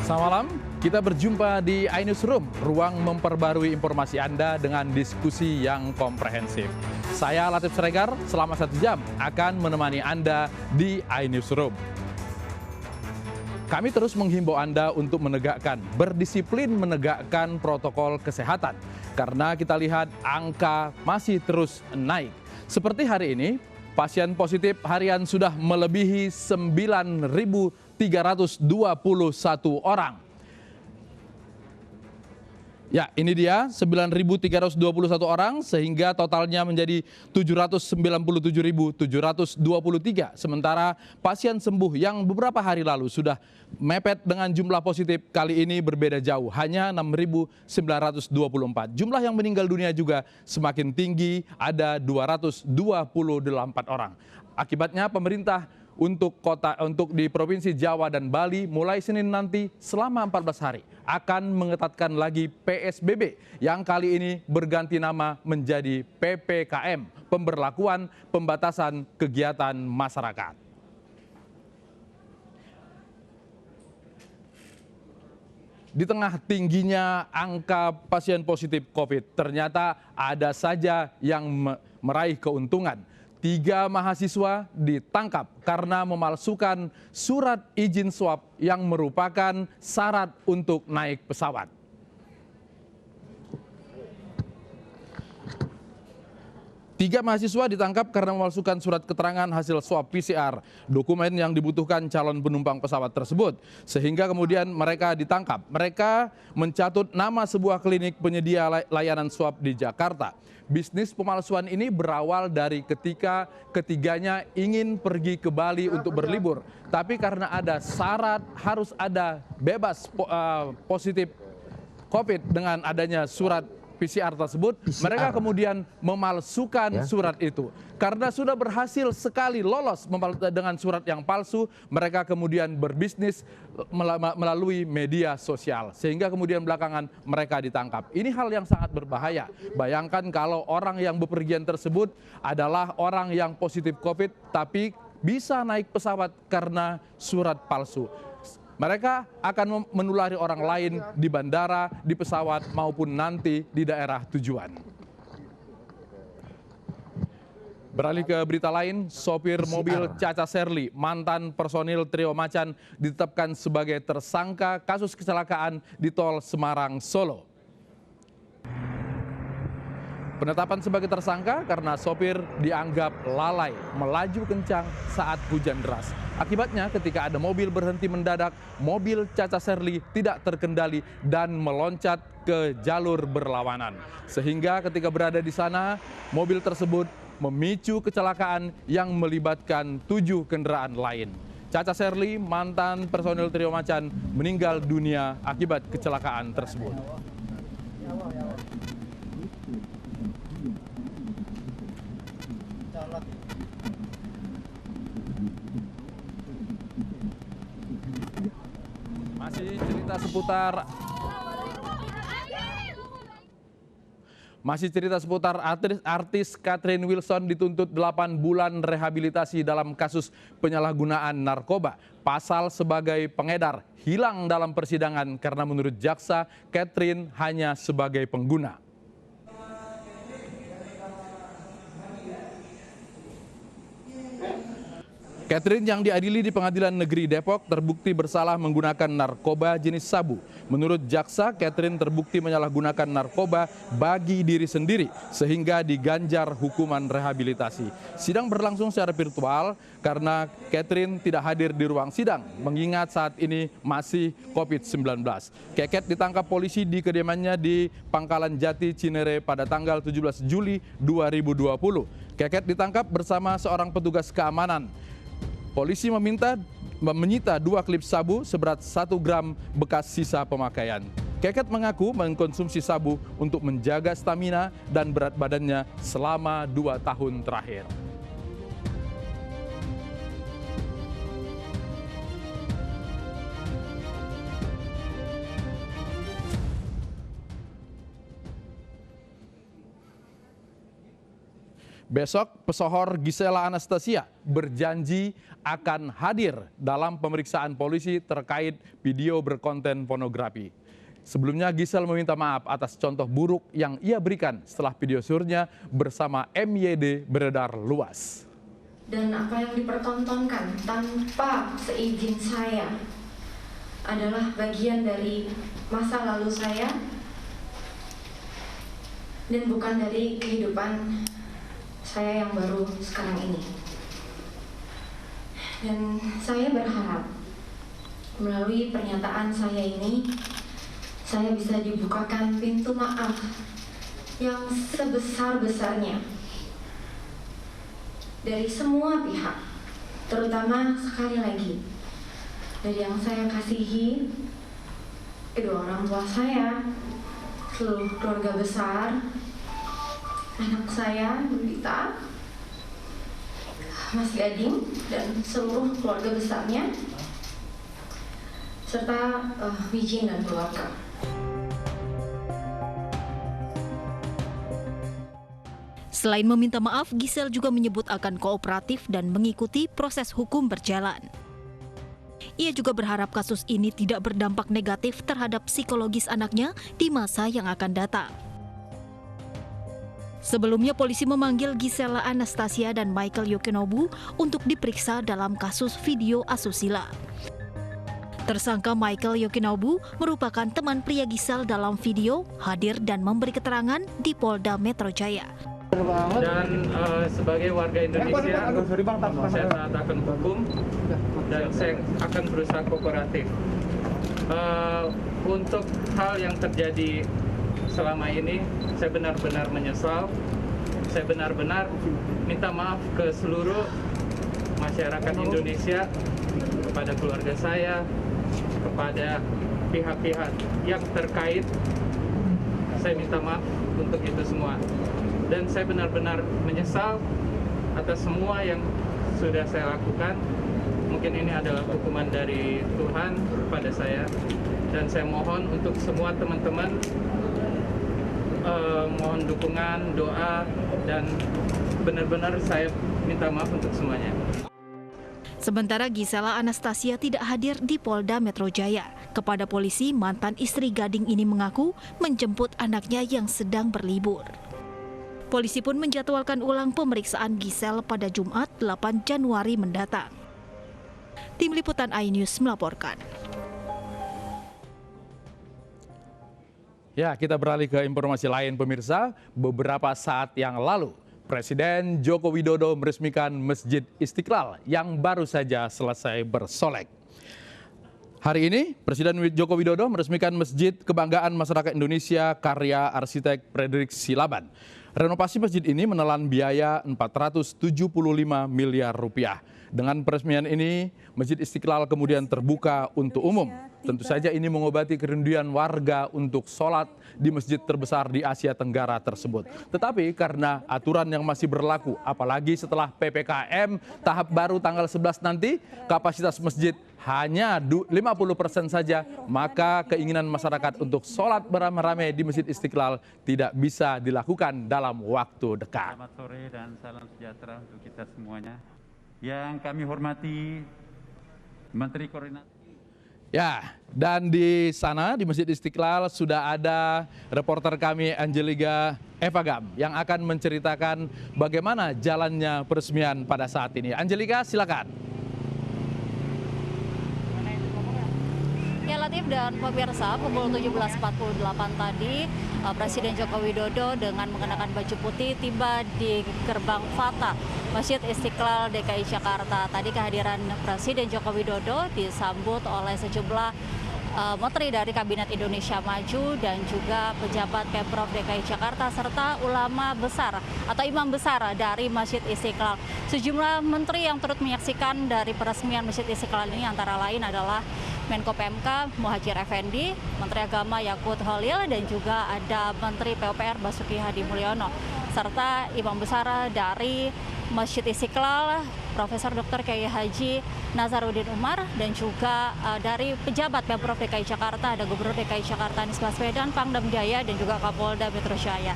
Selamat malam, kita berjumpa di iNewsroom, ruang memperbarui informasi Anda dengan diskusi yang komprehensif. Saya Latif Sregar, selama 1 jam akan menemani Anda di iNewsroom. Kami terus menghimbau Anda untuk berdisiplin menegakkan protokol kesehatan. Karena kita lihat angka masih terus naik. Seperti hari ini, pasien positif harian sudah melebihi 9.321 orang. Ya, ini dia 9.321 orang sehingga totalnya menjadi 797.723. Sementara pasien sembuh yang beberapa hari lalu sudah mepet dengan jumlah positif kali ini berbeda jauh, hanya 6.924. Jumlah yang meninggal dunia juga semakin tinggi, ada 228 orang. Akibatnya pemerintah untuk di Provinsi Jawa dan Bali mulai Senin nanti selama 14 hari akan mengetatkan lagi PSBB yang kali ini berganti nama menjadi PPKM, pemberlakuan pembatasan kegiatan masyarakat. Di tengah tingginya angka pasien positif COVID, ternyata ada saja yang meraih keuntungan. 3 mahasiswa ditangkap karena memalsukan surat izin swab yang merupakan syarat untuk naik pesawat. Tiga mahasiswa ditangkap karena memalsukan surat keterangan hasil swab PCR, dokumen yang dibutuhkan calon penumpang pesawat tersebut. Sehingga kemudian mereka ditangkap. Mereka mencatut nama sebuah klinik penyedia layanan swab di Jakarta. Bisnis pemalsuan ini berawal dari ketika ketiganya ingin pergi ke Bali untuk berlibur. Tapi karena ada syarat harus ada bebas positif COVID dengan adanya surat PCR tersebut, mereka kemudian memalsukan surat itu. Karena sudah berhasil sekali lolos dengan surat yang palsu, mereka kemudian berbisnis melalui media sosial. Sehingga kemudian belakangan mereka ditangkap. Ini hal yang sangat berbahaya. Bayangkan kalau orang yang bepergian tersebut adalah orang yang positif COVID, tapi bisa naik pesawat karena surat palsu. Mereka akan menulari orang lain di bandara, di pesawat, maupun nanti di daerah tujuan. Beralih ke berita lain, sopir mobil Caca Sherly, mantan personil Trio Macan, ditetapkan sebagai tersangka kasus kecelakaan di tol Semarang-Solo. Penetapan sebagai tersangka karena sopir dianggap lalai melaju kencang saat hujan deras. Akibatnya ketika ada mobil berhenti mendadak, mobil Caca Sherly tidak terkendali dan meloncat ke jalur berlawanan. Sehingga ketika berada di sana, mobil tersebut memicu kecelakaan yang melibatkan 7 kendaraan lain. Caca Sherly, mantan personil Trio Macan, meninggal dunia akibat kecelakaan tersebut. Masih cerita seputar artis Catherine Wilson dituntut 8 bulan rehabilitasi dalam kasus penyalahgunaan narkoba. Pasal sebagai pengedar hilang dalam persidangan karena menurut jaksa Catherine hanya sebagai pengguna. Catherine yang diadili di Pengadilan Negeri Depok terbukti bersalah menggunakan narkoba jenis sabu. Menurut jaksa, Catherine terbukti menyalahgunakan narkoba bagi diri sendiri sehingga diganjar hukuman rehabilitasi. Sidang berlangsung secara virtual karena Catherine tidak hadir di ruang sidang mengingat saat ini masih COVID-19. Keket ditangkap polisi di kediamannya di Pangkalan Jati, Cinere pada tanggal 17 Juli 2020. Keket ditangkap bersama seorang petugas keamanan. Polisi menyita 2 klip sabu seberat 1 gram bekas sisa pemakaian. Keket mengaku mengkonsumsi sabu untuk menjaga stamina dan berat badannya selama 2 tahun terakhir. Besok pesohor Gisela Anastasia berjanji akan hadir dalam pemeriksaan polisi terkait video berkonten pornografi. Sebelumnya Gisel meminta maaf atas contoh buruk yang ia berikan setelah video surnya bersama MYD beredar luas. Dan apa yang dipertontonkan tanpa seizin saya adalah bagian dari masa lalu saya dan bukan dari kehidupan saya yang baru sekarang ini. Dan saya berharap melalui pernyataan saya ini, saya bisa dibukakan pintu maaf yang sebesar-besarnya dari semua pihak, terutama sekali lagi dari yang saya kasihi, kedua orang tua saya, seluruh keluarga besar, anak saya, Lulita, Mas Gading, dan seluruh keluarga besarnya, serta Wijin dan keluarga. Selain meminta maaf, Gisel juga menyebut akan kooperatif dan mengikuti proses hukum berjalan. Ia juga berharap kasus ini tidak berdampak negatif terhadap psikologis anaknya di masa yang akan datang. Sebelumnya polisi memanggil Gisela Anastasia dan Michael Yokinobu untuk diperiksa dalam kasus video asusila. Tersangka Michael Yokinobu merupakan teman pria Gisel dalam video, hadir dan memberi keterangan di Polda Metro Jaya. Dan sebagai warga Indonesia, saya taat akan hukum dan saya akan berusaha kooperatif. Untuk hal yang terjadi selama ini, saya benar-benar menyesal. Saya benar-benar minta maaf ke seluruh masyarakat Indonesia, kepada keluarga saya, kepada pihak-pihak yang terkait. Saya minta maaf untuk itu semua. Dan saya benar-benar menyesal atas semua yang sudah saya lakukan. Mungkin ini adalah hukuman dari Tuhan kepada saya. Dan saya mohon untuk semua teman-teman, mohon dukungan, doa, dan benar-benar saya minta maaf untuk semuanya. Sementara Gisela Anastasia tidak hadir di Polda Metro Jaya. Kepada polisi, mantan istri Gading ini mengaku menjemput anaknya yang sedang berlibur. Polisi pun menjadwalkan ulang pemeriksaan Gisel pada Jumat 8 Januari mendatang. Tim Liputan iNews melaporkan. Ya, kita beralih ke informasi lain pemirsa. Beberapa saat yang lalu, Presiden Joko Widodo meresmikan Masjid Istiqlal yang baru saja selesai bersolek. Hari ini, Presiden Joko Widodo meresmikan Masjid Kebanggaan Masyarakat Indonesia karya arsitek Frederick Silaban. Renovasi masjid ini menelan biaya 475 miliar rupiah. Dengan peresmian ini, Masjid Istiqlal kemudian terbuka untuk umum. Tentu saja ini mengobati kerinduan warga untuk sholat di masjid terbesar di Asia Tenggara tersebut. Tetapi karena aturan yang masih berlaku, apalagi setelah PPKM tahap baru tanggal 11 nanti, kapasitas masjid hanya 50% saja, maka keinginan masyarakat untuk sholat beramai-ramai di Masjid Istiqlal tidak bisa dilakukan dalam waktu dekat. Selamat sore dan salam sejahtera untuk kita semuanya. Yang kami hormati Menteri Koordinator. Ya, dan di sana di Masjid Istiqlal sudah ada reporter kami Angelica Evagam yang akan menceritakan bagaimana jalannya peresmian pada saat ini. Angelica, silakan. Ya Latif dan pemirsa, pukul 17.48 tadi Presiden Joko Widodo dengan mengenakan baju putih tiba di gerbang Fatah Masjid Istiqlal DKI Jakarta. Tadi kehadiran Presiden Joko Widodo disambut oleh sejumlah menteri dari Kabinet Indonesia Maju dan juga pejabat Pemprov DKI Jakarta serta ulama besar atau imam besar dari Masjid Istiqlal. Sejumlah menteri yang turut menyaksikan dari peresmian Masjid Istiqlal ini antara lain adalah Menko PMK Muhadjir Effendi, Menteri Agama Yakut Holil, dan juga ada Menteri PUPR Basuki Hadi Mulyono, serta imam besar dari Masjid Istiqlal, Profesor Dr. Kiai Haji Nazaruddin Umar, dan juga dari pejabat Pemprov DKI Jakarta, ada Gubernur DKI Jakarta Anies Baswedan, Pangdam Jaya, dan juga Kapolda Metro Jaya.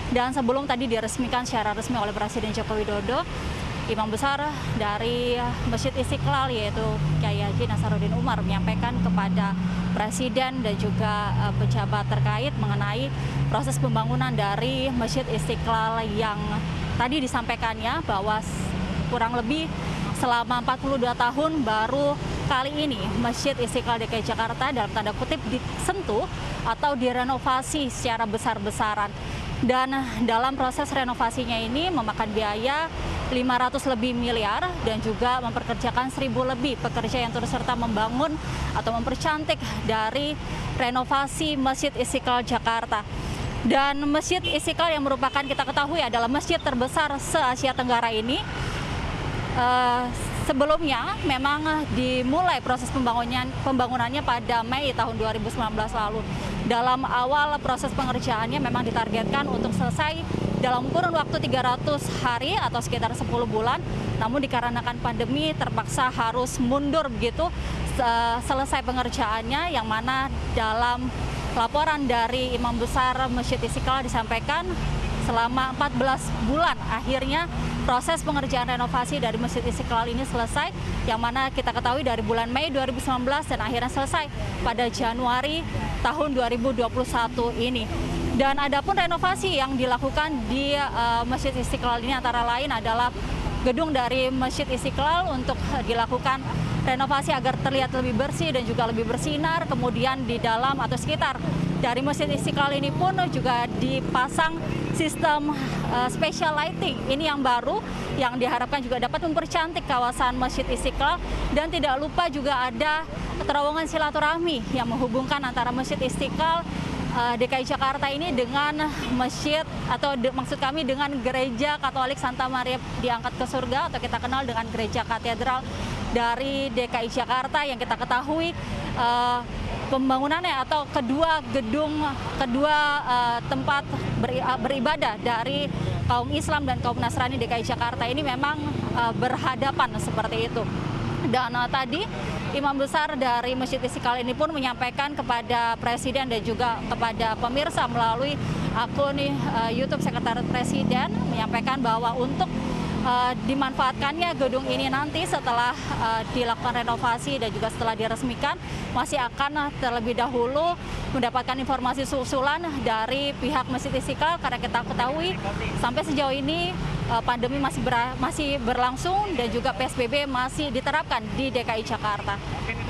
Dan sebelum tadi diresmikan secara resmi oleh Presiden Joko Widodo, Imam besar dari Masjid Istiqlal yaitu Kyai Haji Nasaruddin Umar menyampaikan kepada Presiden dan juga pejabat terkait mengenai proses pembangunan dari Masjid Istiqlal yang tadi disampaikannya bahwa kurang lebih selama 42 tahun baru kali ini Masjid Istiqlal DKI Jakarta dalam tanda kutip disentuh atau direnovasi secara besar-besaran. Dan dalam proses renovasinya ini memakan biaya 500 lebih miliar dan juga memperkerjakan 1.000 lebih pekerja yang turut serta membangun atau mempercantik dari renovasi Masjid Istiqlal Jakarta. Dan Masjid Istiqlal yang merupakan kita ketahui adalah masjid terbesar se-Asia Tenggara ini, sebelumnya memang dimulai proses pembangunannya pada Mei tahun 2019 lalu. Dalam awal proses pengerjaannya memang ditargetkan untuk selesai dalam kurun waktu 300 hari atau sekitar 10 bulan. Namun dikarenakan pandemi terpaksa harus mundur begitu selesai pengerjaannya, yang mana dalam laporan dari Imam Besar Masjid Istiqlal disampaikan selama 14 bulan akhirnya proses pengerjaan renovasi dari Masjid Istiqlal ini selesai, yang mana kita ketahui dari bulan Mei 2019 dan akhirnya selesai pada Januari tahun 2021 ini. Dan adapun renovasi yang dilakukan di Masjid Istiqlal ini antara lain adalah gedung dari Masjid Istiqlal untuk dilakukan renovasi agar terlihat lebih bersih dan juga lebih bersinar. Kemudian di dalam atau sekitar dari Masjid Istiqlal ini pun juga dipasang sistem special lighting. Ini yang baru yang diharapkan juga dapat mempercantik kawasan Masjid Istiqlal. Dan tidak lupa juga ada terowongan silaturahmi yang menghubungkan antara Masjid Istiqlal DKI Jakarta ini dengan masjid atau maksud kami dengan Gereja Katolik Santa Maria Diangkat ke Surga atau kita kenal dengan Gereja Katedral dari DKI Jakarta, yang kita ketahui pembangunannya atau kedua tempat beribadah dari kaum Islam dan kaum Nasrani DKI Jakarta ini memang berhadapan seperti itu. Dan tadi Imam besar dari Masjid Istiqlal ini pun menyampaikan kepada Presiden dan juga kepada pemirsa melalui akun YouTube Sekretariat Presiden, menyampaikan bahwa untuk dimanfaatkannya gedung ini nanti setelah dilakukan renovasi dan juga setelah diresmikan masih akan terlebih dahulu mendapatkan informasi susulan dari pihak Masjid Istiqlal, karena kita ketahui sampai sejauh ini pandemi masih berlangsung dan juga PSBB masih diterapkan di DKI Jakarta.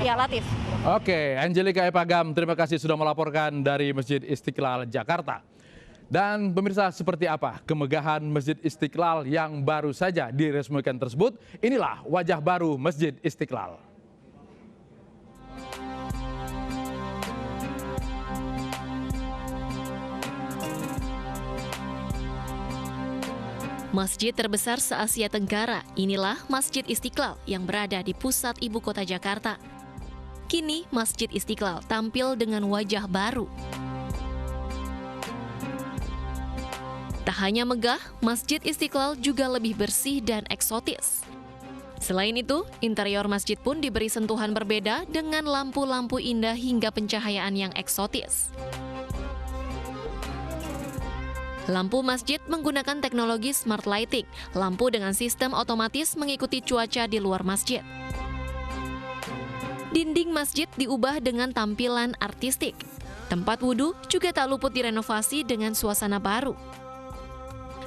Ya, Latif. Oke, Angelika Epagam, terima kasih sudah melaporkan dari Masjid Istiqlal Jakarta. Dan pemirsa, seperti apa kemegahan Masjid Istiqlal yang baru saja diresmikan tersebut? Inilah wajah baru Masjid Istiqlal. Masjid terbesar se-Asia Tenggara, inilah Masjid Istiqlal yang berada di pusat ibu kota Jakarta. Kini Masjid Istiqlal tampil dengan wajah baru. Tak hanya megah, Masjid Istiqlal juga lebih bersih dan eksotis. Selain itu, interior masjid pun diberi sentuhan berbeda dengan lampu-lampu indah hingga pencahayaan yang eksotis. Lampu masjid menggunakan teknologi smart lighting, lampu dengan sistem otomatis mengikuti cuaca di luar masjid. Dinding masjid diubah dengan tampilan artistik. Tempat wudhu juga tak luput direnovasi dengan suasana baru.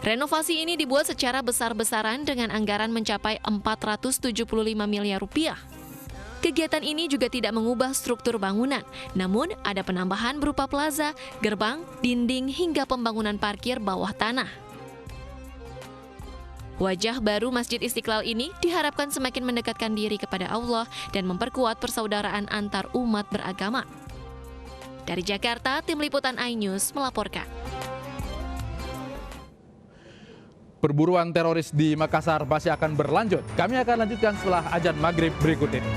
Renovasi ini dibuat secara besar-besaran dengan anggaran mencapai 475 miliar rupiah. Kegiatan ini juga tidak mengubah struktur bangunan, namun ada penambahan berupa plaza, gerbang, dinding, hingga pembangunan parkir bawah tanah. Wajah baru Masjid Istiqlal ini diharapkan semakin mendekatkan diri kepada Allah dan memperkuat persaudaraan antar umat beragama. Dari Jakarta, Tim Liputan iNews melaporkan. Perburuan teroris di Makassar masih akan berlanjut. Kami akan lanjutkan setelah azan maghrib berikut ini.